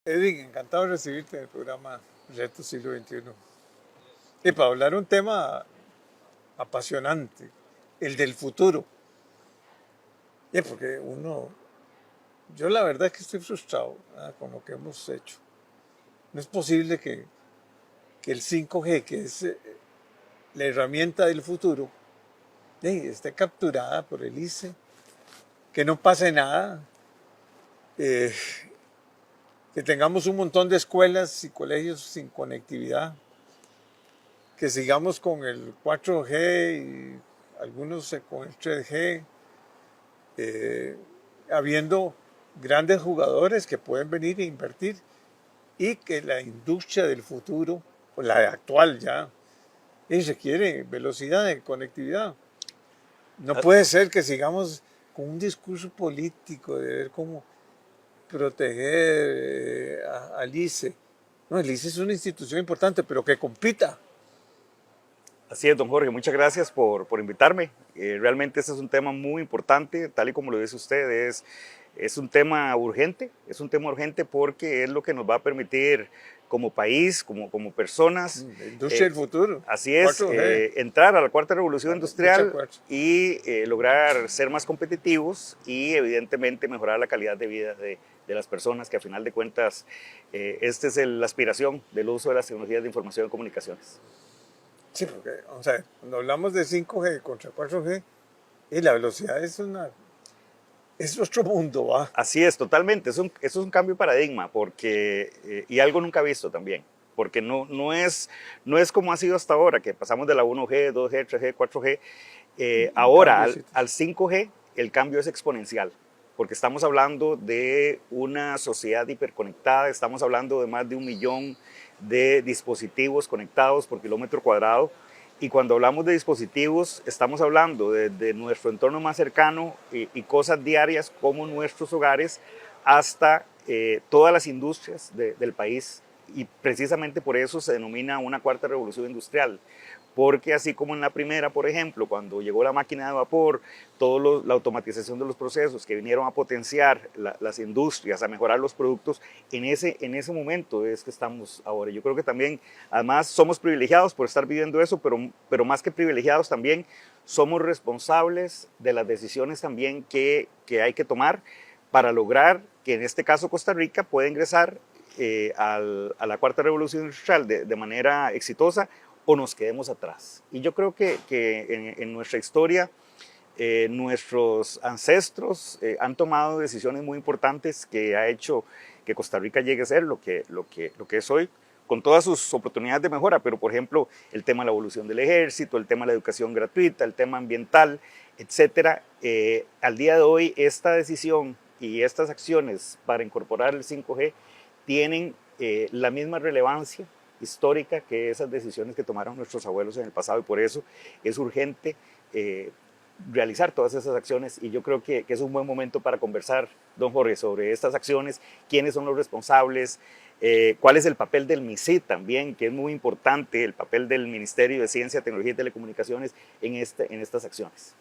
Edwin, encantado de recibirte en el programa Reto Siglo XXI. Y para hablar un tema apasionante, el del futuro. Porque yo la verdad que estoy frustrado con lo que hemos hecho. No es posible que el 5G, que es la herramienta del futuro, esté capturada por el ICE, que no pase nada, eh, que tengamos un montón de escuelas y colegios sin conectividad, que sigamos con el 4G y algunos con el 3G, habiendo grandes jugadores que pueden venir e invertir y que la industria del futuro, o la actual ya, requiere velocidad de conectividad. No puede ser que sigamos con un discurso político de ver cómo proteger al ICE. No, el ICE es una institución importante, pero que compita. Así es, don Jorge, muchas gracias por invitarme. Realmente este es un tema muy importante, tal y como lo dice usted, es un tema urgente, porque es lo que nos va a permitir como país, como personas, La industria del futuro. así es, 4G. entrar a la cuarta revolución industrial Mucha y lograr ser más competitivos y evidentemente mejorar la calidad de vida de las personas, que a final de cuentas esta es la aspiración del uso de las tecnologías de información y comunicaciones. Sí, porque, o sea, cuando hablamos de 5G contra 4G, y la velocidad es otro mundo, ¿va? Así es, totalmente. Eso es un cambio de paradigma porque, y algo nunca visto también, porque no es como ha sido hasta ahora, que pasamos de la 1G, 2G, 3G, 4G. Ahora al 5G el cambio es exponencial, porque estamos hablando de una sociedad hiperconectada, estamos hablando de más de 1 millón de dispositivos conectados por kilómetro cuadrado. Y cuando hablamos de dispositivos, estamos hablando de nuestro entorno más cercano y cosas diarias como nuestros hogares hasta todas las industrias del país. Y precisamente por eso se denomina una cuarta revolución industrial. Porque así como en la primera, por ejemplo, cuando llegó la máquina de vapor, toda la automatización de los procesos que vinieron a potenciar las industrias, a mejorar los productos, en ese momento es que estamos ahora. Yo creo que también, además, somos privilegiados por estar viviendo eso, pero más que privilegiados también somos responsables de las decisiones también que hay que tomar para lograr que en este caso Costa Rica pueda ingresar a la cuarta revolución industrial de manera exitosa o nos quedemos atrás. Y yo creo que en nuestra historia nuestros ancestros han tomado decisiones muy importantes que ha hecho que Costa Rica llegue a ser lo que es hoy, con todas sus oportunidades de mejora, pero por ejemplo el tema de la evolución del ejército, el tema de la educación gratuita, el tema ambiental, etcétera. Al día de hoy esta decisión y estas acciones para incorporar el 5G tienen la misma relevancia histórica que esas decisiones que tomaron nuestros abuelos en el pasado, y por eso es urgente realizar todas esas acciones. Y yo creo que es un buen momento para conversar, don Jorge, sobre estas acciones, quiénes son los responsables, cuál es el papel del MISIT también, que es muy importante, el papel del Ministerio de Ciencia, Tecnología y Telecomunicaciones en estas acciones.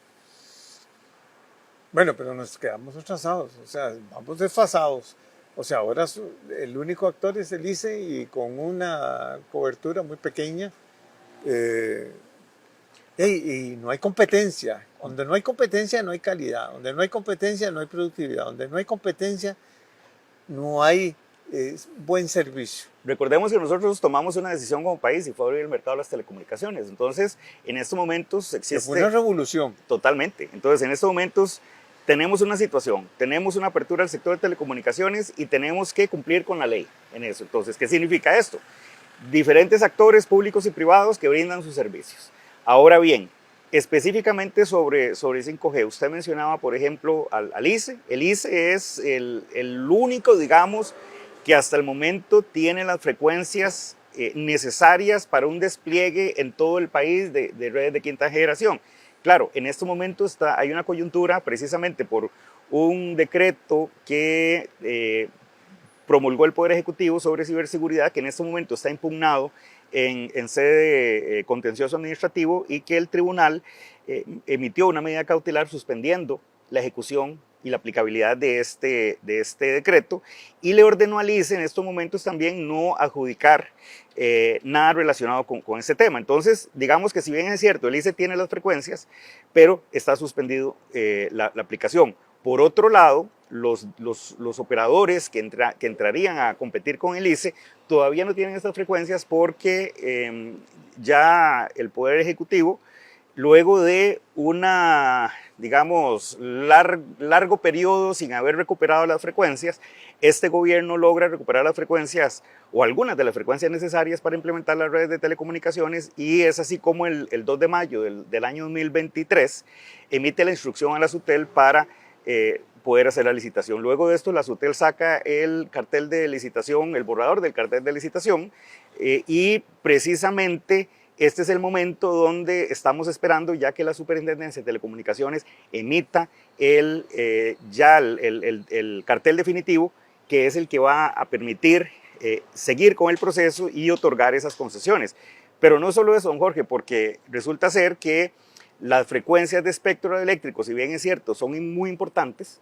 Bueno, pero nos quedamos atrasados, o sea, vamos desfasados. O sea, ahora el único actor es el ICE y con una cobertura muy pequeña. eh, y no hay competencia. Donde no hay competencia no hay calidad. Donde no hay competencia no hay productividad. Donde no hay competencia no hay buen servicio. Recordemos que nosotros tomamos una decisión como país y fue abrir el mercado de las telecomunicaciones. Entonces, en estos momentos Que existe... fue una revolución. Totalmente. Entonces, en estos momentos tenemos una situación, tenemos una apertura al sector de telecomunicaciones y tenemos que cumplir con la ley en eso. Entonces, ¿qué significa esto? Diferentes actores públicos y privados que brindan sus servicios. Ahora bien, específicamente sobre 5G, usted mencionaba, por ejemplo, al ICE. El ICE es el único, digamos, que hasta el momento tiene las frecuencias necesarias para un despliegue en todo el país de redes de quinta generación. Claro, en este momento hay una coyuntura precisamente por un decreto que promulgó el Poder Ejecutivo sobre ciberseguridad, que en este momento está impugnado en sede contencioso administrativo, y que el tribunal emitió una medida cautelar suspendiendo la ejecución y la aplicabilidad de este decreto, y le ordenó al ICE en estos momentos también no adjudicar nada relacionado con este tema. Entonces, digamos que si bien es cierto, el ICE tiene las frecuencias, pero está suspendido la aplicación. Por otro lado, los operadores que entrarían a competir con el ICE todavía no tienen estas frecuencias porque ya el Poder Ejecutivo, luego de una, digamos, largo periodo sin haber recuperado las frecuencias, este gobierno logra recuperar las frecuencias o algunas de las frecuencias necesarias para implementar las redes de telecomunicaciones, y es así como el 2 de mayo del año 2023 emite la instrucción a la SUTEL para poder hacer la licitación. Luego de esto, la SUTEL saca el cartel de licitación, el borrador del cartel de licitación, y precisamente este es el momento donde estamos esperando ya que la Superintendencia de Telecomunicaciones emita el cartel definitivo, que es el que va a permitir seguir con el proceso y otorgar esas concesiones. Pero no solo eso, don Jorge, porque resulta ser que las frecuencias de espectro eléctrico, si bien es cierto, son muy importantes,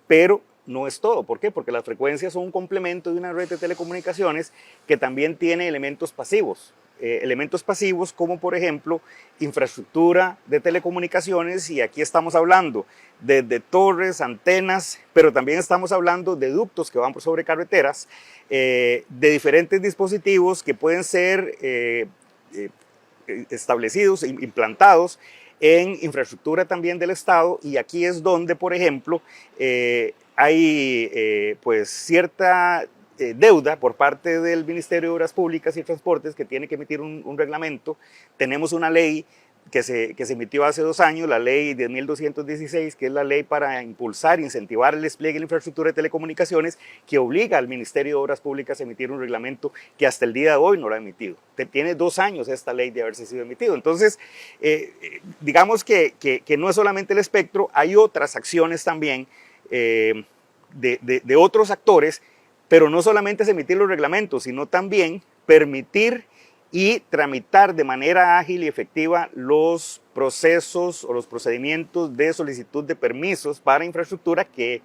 pero no es todo. ¿Por qué? Porque las frecuencias son un complemento de una red de telecomunicaciones que también tiene elementos pasivos. Elementos pasivos como, por ejemplo, infraestructura de telecomunicaciones, y aquí estamos hablando de torres, antenas, pero también estamos hablando de ductos que van por sobre carreteras, de diferentes dispositivos que pueden ser establecidos, implantados en infraestructura también del Estado, y aquí es donde, por ejemplo, hay pues cierta deuda por parte del Ministerio de Obras Públicas y Transportes, que tiene que emitir un reglamento. Tenemos una ley que se emitió hace 2 años, la ley 10.216, que es la ley para impulsar e incentivar el despliegue de la infraestructura de telecomunicaciones, que obliga al Ministerio de Obras Públicas a emitir un reglamento que hasta el día de hoy no lo ha emitido. Tiene 2 años esta ley de haberse sido emitido. Entonces, digamos que no es solamente el espectro, hay otras acciones también de otros actores, pero no solamente es emitir los reglamentos, sino también permitir y tramitar de manera ágil y efectiva los procesos o los procedimientos de solicitud de permisos para infraestructura que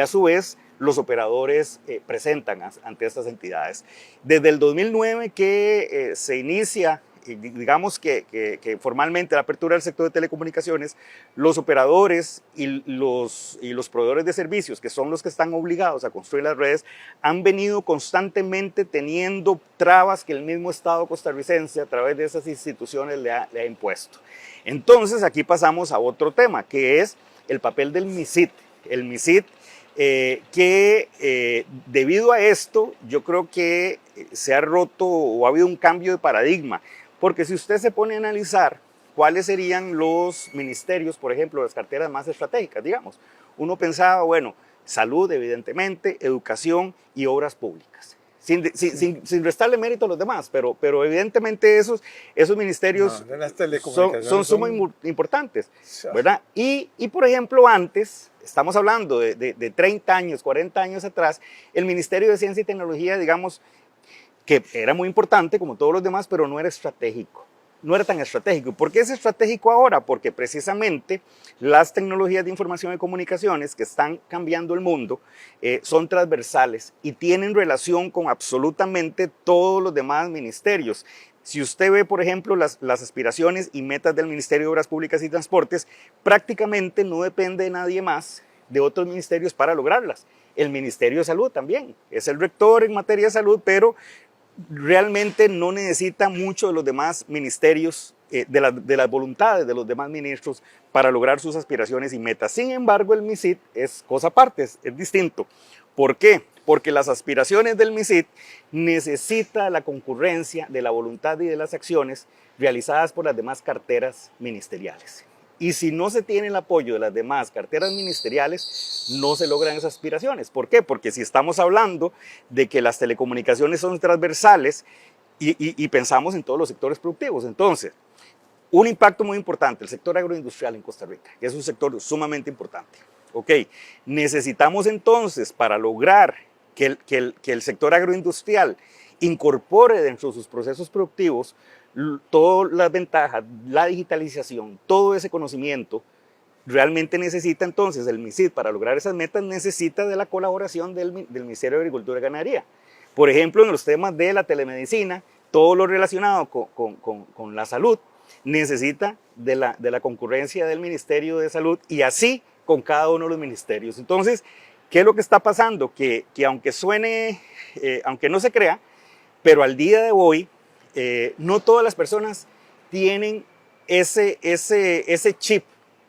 a su vez los operadores presentan ante estas entidades. Desde el 2009 que se inicia, digamos que formalmente la apertura del sector de telecomunicaciones, los operadores y los proveedores de servicios, que son los que están obligados a construir las redes, han venido constantemente teniendo trabas que el mismo Estado costarricense a través de esas instituciones le ha impuesto. Entonces aquí pasamos a otro tema, que es el papel del MISIT. El MISIT que debido a esto yo creo que se ha roto o ha habido un cambio de paradigma, porque si usted se pone a analizar cuáles serían los ministerios, por ejemplo, las carteras más estratégicas, digamos, uno pensaba, bueno, salud evidentemente, educación y obras públicas, sin restarle mérito a los demás, pero evidentemente esos ministerios son sumamente importantes, ¿verdad? Y por ejemplo, antes, estamos hablando de 30 años, 40 años atrás, el Ministerio de Ciencia y Tecnología, digamos, que era muy importante como todos los demás, pero no era estratégico. No era tan estratégico. ¿Por qué es estratégico ahora? Porque precisamente las tecnologías de información y comunicaciones que están cambiando el mundo son transversales y tienen relación con absolutamente todos los demás ministerios. Si usted ve, por ejemplo, las aspiraciones y metas del Ministerio de Obras Públicas y Transportes, prácticamente no depende de nadie más, de otros ministerios, para lograrlas. El Ministerio de Salud también es el rector en materia de salud, pero realmente no necesita mucho de los demás ministerios, de las voluntades de los demás ministros para lograr sus aspiraciones y metas. Sin embargo, el MISIT es cosa aparte, es distinto. ¿Por qué? Porque las aspiraciones del MISIT necesita la concurrencia de la voluntad y de las acciones realizadas por las demás carteras ministeriales. Y si no se tiene el apoyo de las demás carteras ministeriales, no se logran esas aspiraciones. ¿Por qué? Porque si estamos hablando de que las telecomunicaciones son transversales y pensamos en todos los sectores productivos, entonces, un impacto muy importante, el sector agroindustrial en Costa Rica, que es un sector sumamente importante. Ok, necesitamos entonces, para lograr que el sector agroindustrial incorpore dentro de sus procesos productivos todas las ventajas, la digitalización, todo ese conocimiento, realmente necesita entonces el MISID para lograr esas metas, necesita de la colaboración del Ministerio de Agricultura y Ganadería. Por ejemplo, en los temas de la telemedicina, todo lo relacionado con la salud necesita de la concurrencia del Ministerio de Salud y así con cada uno de los ministerios. Entonces, ¿qué es lo que está pasando? Que aunque suene, aunque no se crea, pero al día de hoy, no todas las personas tienen ese chip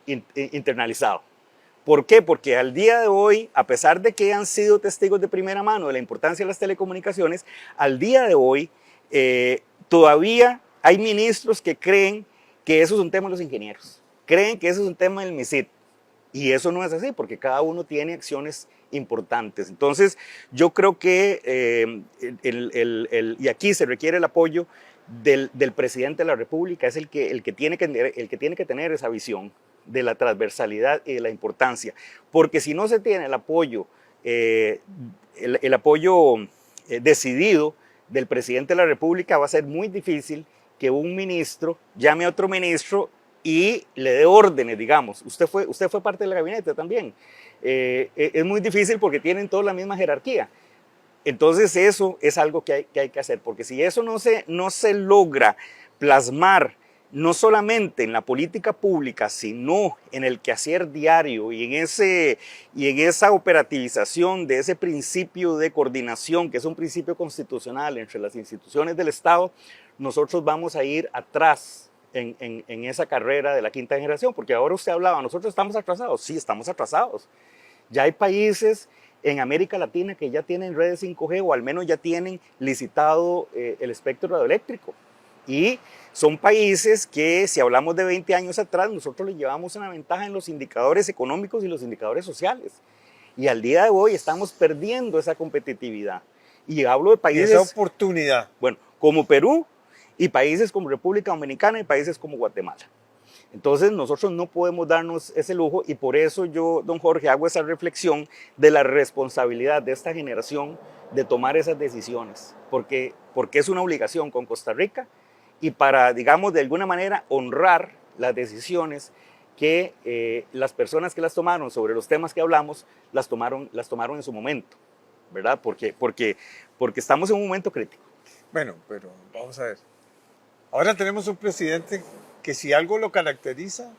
internalizado. ¿Por qué? Porque al día de hoy, a pesar de que han sido testigos de primera mano de la importancia de las telecomunicaciones, al día de hoy todavía hay ministros que creen que eso es un tema de los ingenieros, creen que eso es un tema del MISID. Y eso no es así, porque cada uno tiene acciones importantes. Entonces, yo creo que, y aquí se requiere el apoyo del presidente de la República, es el que tiene que tener esa visión de la transversalidad y de la importancia. Porque si no se tiene el apoyo, decidido del presidente de la República, va a ser muy difícil que un ministro llame a otro ministro y le dé órdenes, digamos. Usted fue parte del gabinete también. Es muy difícil porque tienen toda la misma jerarquía. Entonces eso es algo que hay que hacer, porque si eso no se logra plasmar, no solamente en la política pública, sino en el quehacer diario y en esa operativización de ese principio de coordinación, que es un principio constitucional entre las instituciones del Estado, nosotros vamos a ir atrás en esa carrera de la quinta generación, porque ahora usted hablaba, nosotros estamos atrasados. Sí, estamos atrasados. Ya hay países en América Latina que ya tienen redes 5G o al menos ya tienen licitado el espectro radioeléctrico. Y son países que, si hablamos de 20 años atrás, nosotros les llevamos una ventaja en los indicadores económicos y los indicadores sociales. Y al día de hoy estamos perdiendo esa competitividad. Y hablo de países... Esa oportunidad. Bueno, como Perú y países como República Dominicana y países como Guatemala. Entonces nosotros no podemos darnos ese lujo y por eso yo, don Jorge, hago esa reflexión de la responsabilidad de esta generación de tomar esas decisiones, porque es una obligación con Costa Rica y para, digamos, de alguna manera honrar las decisiones que las personas que las tomaron sobre los temas que hablamos, las tomaron en su momento, ¿verdad? Porque estamos en un momento crítico. Bueno, pero vamos a ver. Ahora tenemos un presidente que si algo lo caracteriza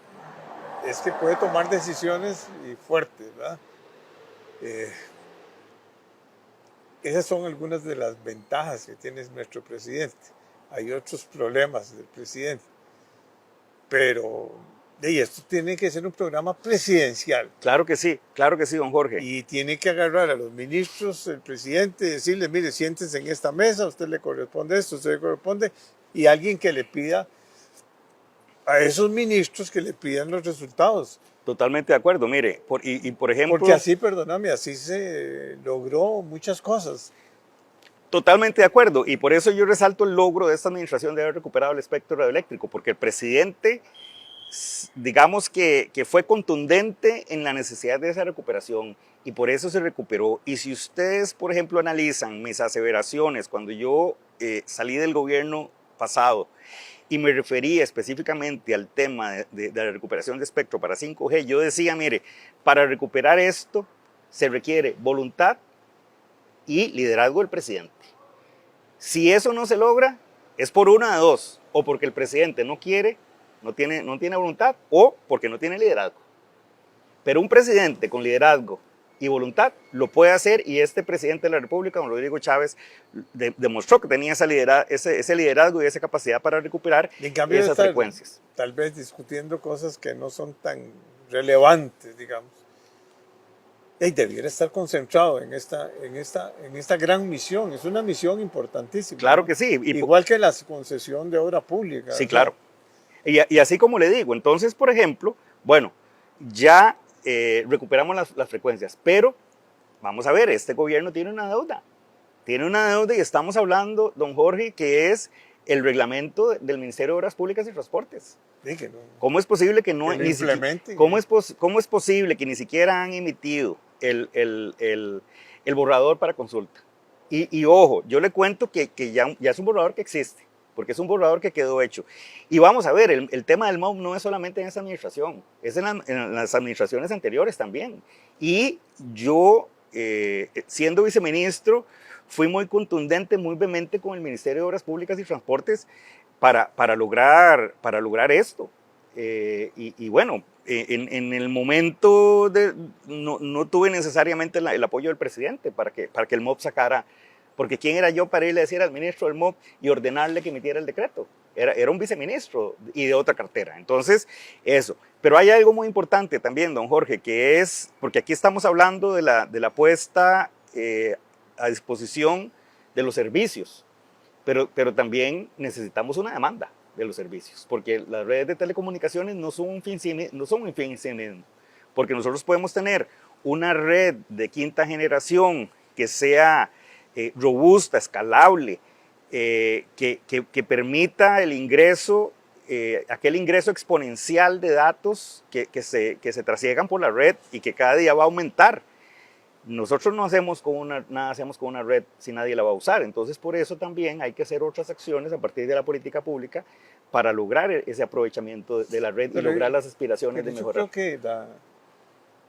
es que puede tomar decisiones fuertes, ¿verdad? Esas son algunas de las ventajas que tiene nuestro presidente. Hay otros problemas del presidente, pero esto tiene que ser un programa presidencial. Claro que sí, don Jorge. Y tiene que agarrar a los ministros, el presidente, decirle, mire, siéntense en esta mesa, a usted le corresponde esto, a usted le corresponde, y alguien que le pida a esos ministros que le pidan los resultados. Totalmente de acuerdo, mire, por ejemplo... Porque así, perdóname, así se logró muchas cosas. Totalmente de acuerdo, y por eso yo resalto el logro de esta administración de haber recuperado el espectro radioeléctrico, porque el presidente, digamos que fue contundente en la necesidad de esa recuperación, y por eso se recuperó. Y si ustedes, por ejemplo, analizan mis aseveraciones cuando yo salí del gobierno pasado, y me refería específicamente al tema de la recuperación de espectro para 5G, yo decía, mire, para recuperar esto se requiere voluntad y liderazgo del presidente. Si eso no se logra, es por una de dos, o porque el presidente no quiere, no tiene voluntad, o porque no tiene liderazgo. Pero un presidente con liderazgo y voluntad lo puede hacer, y este presidente de la República, don Rodrigo Chávez, demostró que tenía ese liderazgo y esa capacidad para recuperar esas frecuencias. Tal vez discutiendo cosas que no son tan relevantes, digamos. Y debiera estar concentrado en esta gran misión. Es una misión importantísima. Claro, ¿no? que sí. Igual que la concesión de obra pública. Sí, claro. Y así como le digo, entonces, por ejemplo, bueno, ya recuperamos las frecuencias, pero vamos a ver, este gobierno tiene una deuda y estamos hablando, don Jorge, que es el reglamento del Ministerio de Obras Públicas y Transportes. Sí, que no, ¿Cómo es posible que no implementen? ¿Cómo es posible que ni siquiera han emitido el borrador para consulta? Y ojo, yo le cuento que ya es un borrador que existe, porque es un borrador que quedó hecho. Y vamos a ver, el tema del MOB no es solamente en esta administración, es en las administraciones anteriores también. Y yo, siendo viceministro, fui muy contundente, muy vehemente con el Ministerio de Obras Públicas y Transportes para lograr esto. Y bueno, en el momento no tuve necesariamente el apoyo del presidente para que el MOB sacara, porque ¿quién era yo para irle a decir al ministro del MOB y ordenarle que emitiera el decreto? Era un viceministro y de otra cartera. Entonces, eso. Pero hay algo muy importante también, don Jorge, que es, porque aquí estamos hablando de la puesta a disposición de los servicios, pero también necesitamos una demanda de los servicios, porque las redes de telecomunicaciones no son un fin en sí mismo, porque nosotros podemos tener una red de quinta generación que sea robusta, escalable, que permita el ingreso, aquel ingreso exponencial de datos que se trasiegan por la red y que cada día va a aumentar. Nosotros no hacemos nada hacemos con una red si nadie la va a usar. Entonces, por eso también hay que hacer otras acciones a partir de la política pública para lograr ese aprovechamiento de la red y lograr las aspiraciones de mejorar. Yo creo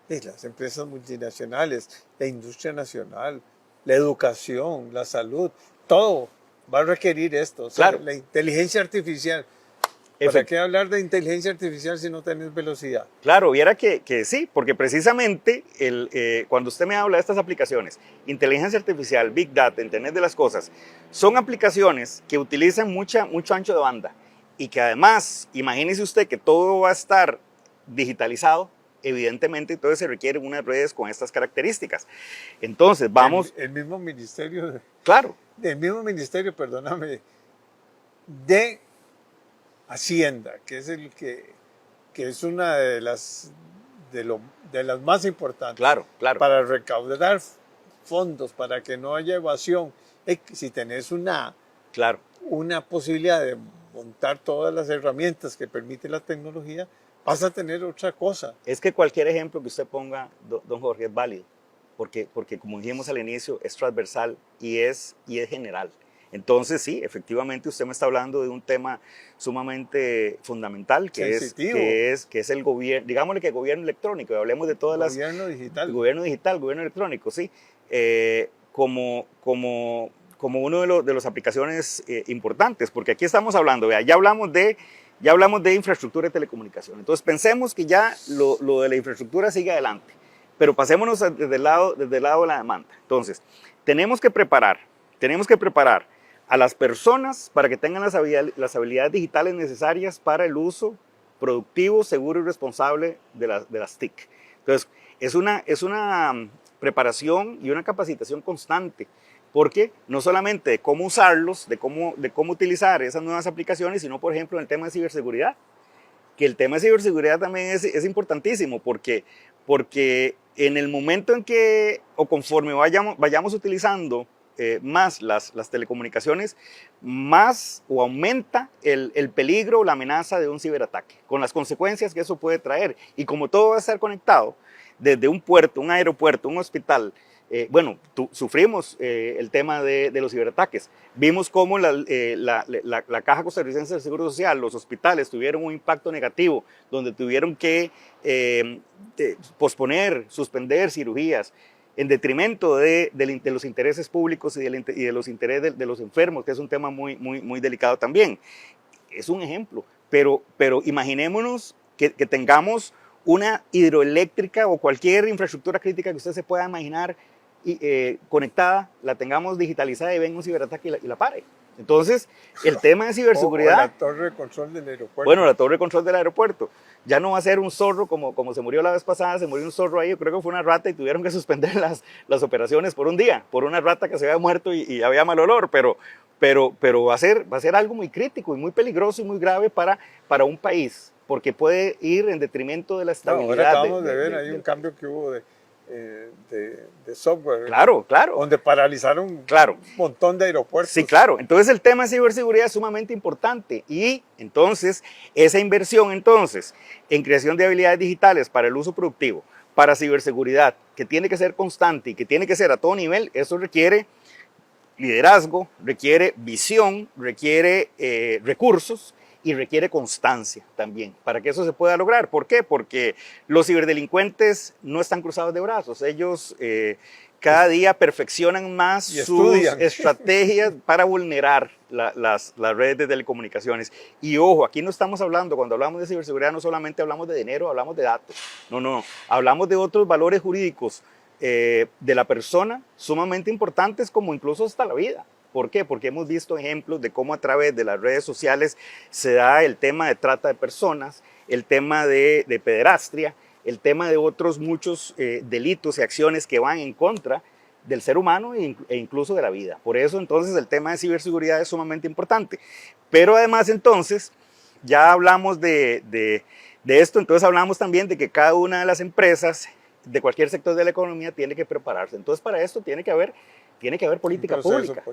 que las empresas multinacionales, la industria nacional, la educación, la salud, todo va a requerir esto. O sea, Claro. La inteligencia artificial. ¿Para qué hablar de inteligencia artificial si no tenés velocidad? Claro, viera que sí, porque precisamente cuando usted me habla de estas aplicaciones, inteligencia artificial, Big Data, Internet de las Cosas, son aplicaciones que utilizan mucho ancho de banda y que además, imagínese usted que todo va a estar digitalizado, evidentemente entonces se requieren unas redes con estas características. Entonces vamos... El mismo ministerio... Claro. El mismo ministerio, perdóname, de Hacienda, que es que es una de las más importantes. Claro. Para recaudar fondos, para que no haya evasión. Si tenés una posibilidad de montar todas las herramientas que permite la tecnología, vas a tener otra cosa. Es que cualquier ejemplo que usted ponga, don Jorge, es válido, porque como dijimos al inicio, es transversal y es general. Entonces, sí, efectivamente usted me está hablando de un tema sumamente fundamental, que es el gobierno, digámosle que gobierno electrónico, y hablemos de todas las... Gobierno digital. Gobierno digital, gobierno electrónico, sí. Como uno de las aplicaciones importantes, porque aquí estamos hablando, vea, ya hablamos de infraestructura de telecomunicación. Entonces, pensemos que ya lo de la infraestructura sigue adelante, pero pasémonos desde el lado de la demanda. Entonces, tenemos que preparar a las personas para que tengan las habilidades digitales necesarias para el uso productivo, seguro y responsable de las TIC. Entonces, es una preparación y una capacitación constante, porque no solamente de cómo usarlos, de cómo utilizar esas nuevas aplicaciones, sino, por ejemplo, en el tema de ciberseguridad, que el tema de ciberseguridad también es importantísimo, porque en el momento en que, o conforme vayamos utilizando más las telecomunicaciones, más o aumenta el peligro o la amenaza de un ciberataque, con las consecuencias que eso puede traer. Y como todo va a estar conectado, desde un puerto, un aeropuerto, un hospital, sufrimos el tema de los ciberataques. Vimos cómo la Caja Costarricense del Seguro Social, los hospitales tuvieron un impacto negativo, donde tuvieron que posponer, suspender cirugías, en detrimento de los intereses públicos y de los intereses de los enfermos, que es un tema muy delicado también. Es un ejemplo, pero imaginémonos que tengamos una hidroeléctrica o cualquier infraestructura crítica que usted se pueda imaginar conectada, la tengamos digitalizada y venga un ciberataque y la pare. Entonces, el tema de ciberseguridad... O la torre de control del aeropuerto. Bueno, la torre de control del aeropuerto. Ya no va a ser un zorro como se murió la vez pasada, se murió un zorro ahí, yo creo que fue una rata y tuvieron que suspender las operaciones por un día, por una rata que se había muerto y había mal olor, pero va a ser algo muy crítico y muy peligroso y muy grave para un país, porque puede ir en detrimento de la estabilidad. Ahora acabamos de ver, hay un cambio que hubo de software. Claro. Donde paralizaron un montón de aeropuertos. Sí, claro. Entonces el tema de ciberseguridad es sumamente importante y entonces esa inversión en creación de habilidades digitales para el uso productivo, para ciberseguridad, que tiene que ser constante y que tiene que ser a todo nivel, eso requiere liderazgo, requiere visión, requiere recursos y requiere constancia también para que eso se pueda lograr. ¿Por qué? Porque los ciberdelincuentes no están cruzados de brazos. Ellos cada día perfeccionan más sus estrategias para vulnerar las redes de telecomunicaciones. Y ojo, aquí no estamos hablando, cuando hablamos de ciberseguridad, no solamente hablamos de dinero, hablamos de datos. No, hablamos de otros valores jurídicos de la persona sumamente importantes, como incluso hasta la vida. ¿Por qué? Porque hemos visto ejemplos de cómo a través de las redes sociales se da el tema de trata de personas, el tema de pederastria, el tema de otros muchos delitos y acciones que van en contra del ser humano e incluso de la vida. Por eso entonces el tema de ciberseguridad es sumamente importante. Pero además entonces ya hablamos de esto, entonces hablamos también de que cada una de las empresas de cualquier sector de la economía tiene que prepararse. Entonces para esto tiene que haber política pública.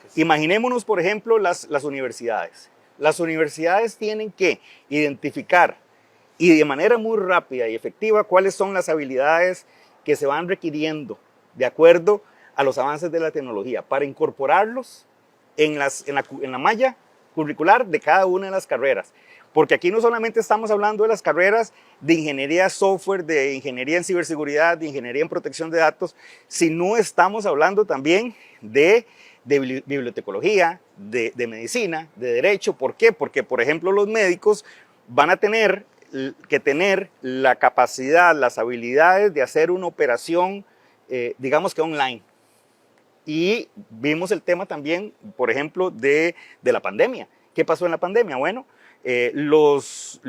Sí. Imaginémonos, por ejemplo, las universidades. Las universidades tienen que identificar y de manera muy rápida y efectiva cuáles son las habilidades que se van requiriendo de acuerdo a los avances de la tecnología para incorporarlos en la malla curricular de cada una de las carreras. Porque aquí no solamente estamos hablando de las carreras de ingeniería software, de ingeniería en ciberseguridad, de ingeniería en protección de datos, sino estamos hablando también de bibliotecología, de medicina, de derecho. ¿Por qué? Porque, por ejemplo, los médicos van a tener que tener la capacidad, las habilidades de hacer una operación, digamos que online. Y vimos el tema también, por ejemplo, de la pandemia. ¿Qué pasó en la pandemia? Bueno, los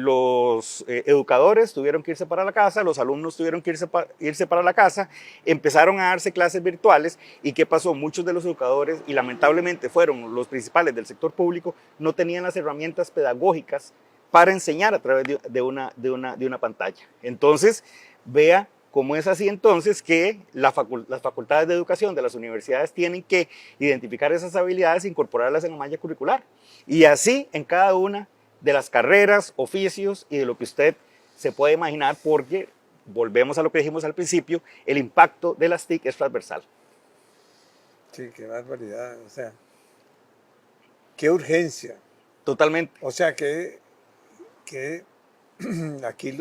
educadores tuvieron que irse para la casa, los alumnos tuvieron que irse para la casa, empezaron a darse clases virtuales. ¿Y qué pasó? Muchos de los educadores, y lamentablemente fueron los principales del sector público, no tenían las herramientas pedagógicas para enseñar a través de una pantalla. Entonces, vea cómo es así entonces que las facultades de educación de las universidades tienen que identificar esas habilidades e incorporarlas en la malla curricular. Y así en cada una de las carreras, oficios y de lo que usted se puede imaginar, porque volvemos a lo que dijimos al principio, el impacto de las TIC es transversal. Sí, qué barbaridad, o sea, qué urgencia. Totalmente. O sea, que aquí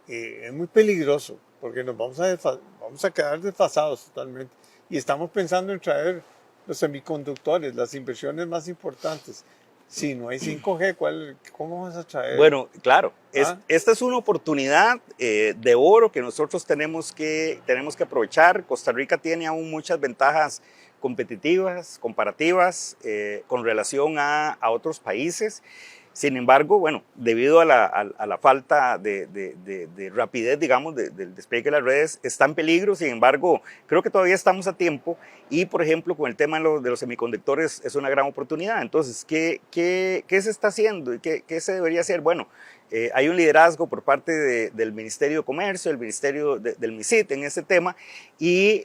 es muy peligroso, porque nos vamos a quedar desfasados totalmente. Y estamos pensando en traer los semiconductores, las inversiones más importantes. Si no hay 5G, ¿cómo vas a traer? Bueno, claro, esta es una oportunidad de oro que nosotros tenemos que aprovechar. Costa Rica tiene aún muchas ventajas competitivas, comparativas, con relación a otros países. Sin embargo, bueno, debido a la falta de rapidez, digamos, del despliegue de las redes, está en peligro. Sin embargo, creo que todavía estamos a tiempo y, por ejemplo, con el tema de los semiconductores es una gran oportunidad. Entonces, ¿qué se está haciendo y qué se debería hacer? Bueno, hay un liderazgo por parte del Ministerio de Comercio, del Ministerio del MISIT en este tema, y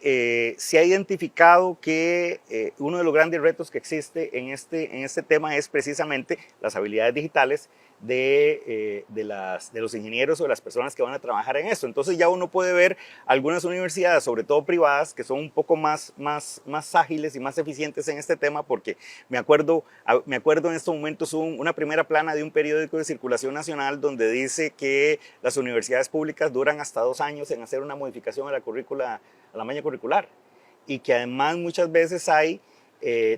se ha identificado que uno de los grandes retos que existe en este tema es precisamente las habilidades digitales de los ingenieros o de las personas que van a trabajar en esto. Entonces ya uno puede ver algunas universidades, sobre todo privadas, que son un poco más ágiles y más eficientes en este tema, porque me acuerdo en estos momentos una primera plana de un periódico de circulación nacional donde dice que las universidades públicas duran hasta 2 años en hacer una modificación a la malla curricular, y que además muchas veces hay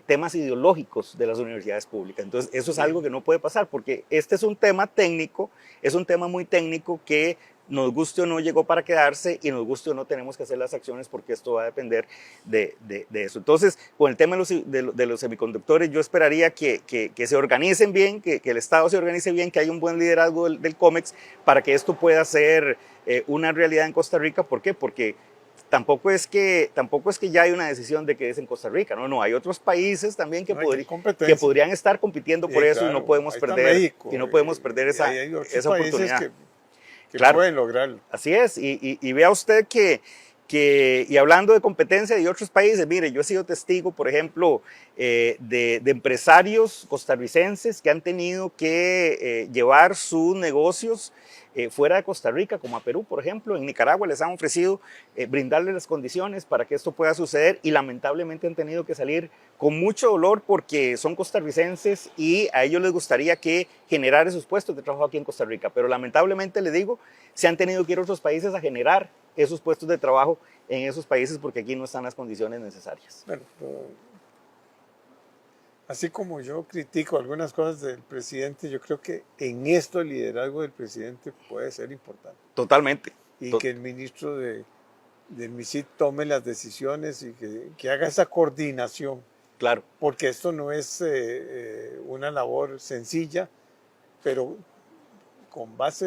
temas ideológicos de las universidades públicas. Entonces eso es algo que no puede pasar, porque este es un tema técnico, es un tema muy técnico que nos guste o no llegó para quedarse, y nos guste o no tenemos que hacer las acciones, porque esto va a depender de eso. Entonces, con el tema de los semiconductores, yo esperaría que se organicen bien, que el Estado se organice bien, que haya un buen liderazgo del COMEX para que esto pueda ser una realidad en Costa Rica. ¿Por qué? Porque tampoco es que ya hay una decisión de que es en Costa Rica, no, hay otros países también que podrían estar compitiendo por eso, claro, y no podemos perder esa oportunidad. Que claro, pueden lograrlo. Así es, y vea usted y hablando de competencia de otros países, mire, yo he sido testigo, por ejemplo, de empresarios costarricenses que han tenido que llevar sus negocios fuera de Costa Rica, como a Perú, por ejemplo. En Nicaragua les han ofrecido brindarles las condiciones para que esto pueda suceder y lamentablemente han tenido que salir con mucho dolor porque son costarricenses y a ellos les gustaría que generar esos puestos de trabajo aquí en Costa Rica. Pero lamentablemente, les digo, se han tenido que ir a otros países a generar esos puestos de trabajo en esos países porque aquí no están las condiciones necesarias. Bueno, así como yo critico algunas cosas del presidente, yo creo que en esto el liderazgo del presidente puede ser importante. Totalmente. Y que el ministro del MISID tome las decisiones y que haga esa coordinación. Claro. Porque esto no es una labor sencilla, pero con base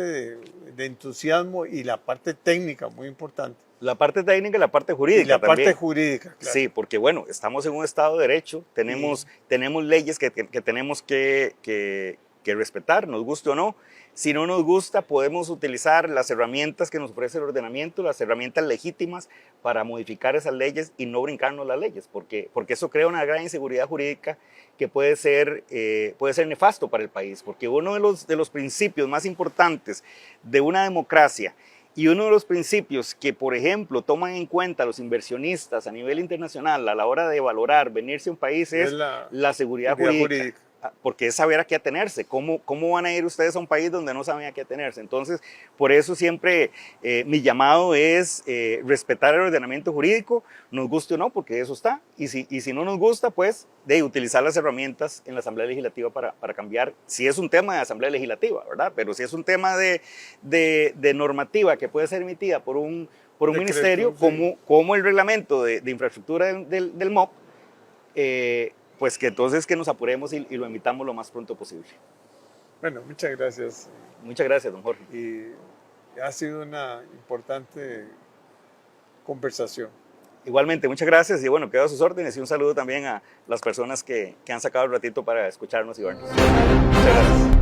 de entusiasmo y la parte técnica muy importante. La parte técnica y la parte jurídica y la también. parte jurídica, claro. Sí, porque bueno, estamos en un Estado de Derecho, tenemos leyes que tenemos que respetar, nos guste o no. Si no nos gusta, podemos utilizar las herramientas que nos ofrece el ordenamiento, las herramientas legítimas para modificar esas leyes y no brincarnos las leyes, porque eso crea una gran inseguridad jurídica que puede ser nefasto para el país, porque uno de los principios más importantes de una democracia y uno de los principios que, por ejemplo, toman en cuenta los inversionistas a nivel internacional a la hora de valorar venirse a un país es la seguridad jurídica. Porque es saber a qué atenerse. ¿Cómo van a ir ustedes a un país donde no saben a qué atenerse? Entonces, por eso siempre mi llamado es respetar el ordenamiento jurídico, nos guste o no, porque eso está. Y si no nos gusta, pues de utilizar las herramientas en la Asamblea Legislativa para cambiar, si es un tema de Asamblea Legislativa, ¿verdad? Pero si es un tema de normativa que puede ser emitida por un ministerio, sí, como el reglamento de infraestructura del MOP, pues que entonces que nos apuremos y lo emitamos lo más pronto posible. Bueno, muchas gracias. Muchas gracias, don Jorge. Y ha sido una importante conversación. Igualmente, muchas gracias y bueno, quedo a sus órdenes y un saludo también a las personas que han sacado el ratito para escucharnos y vernos. Muchas gracias.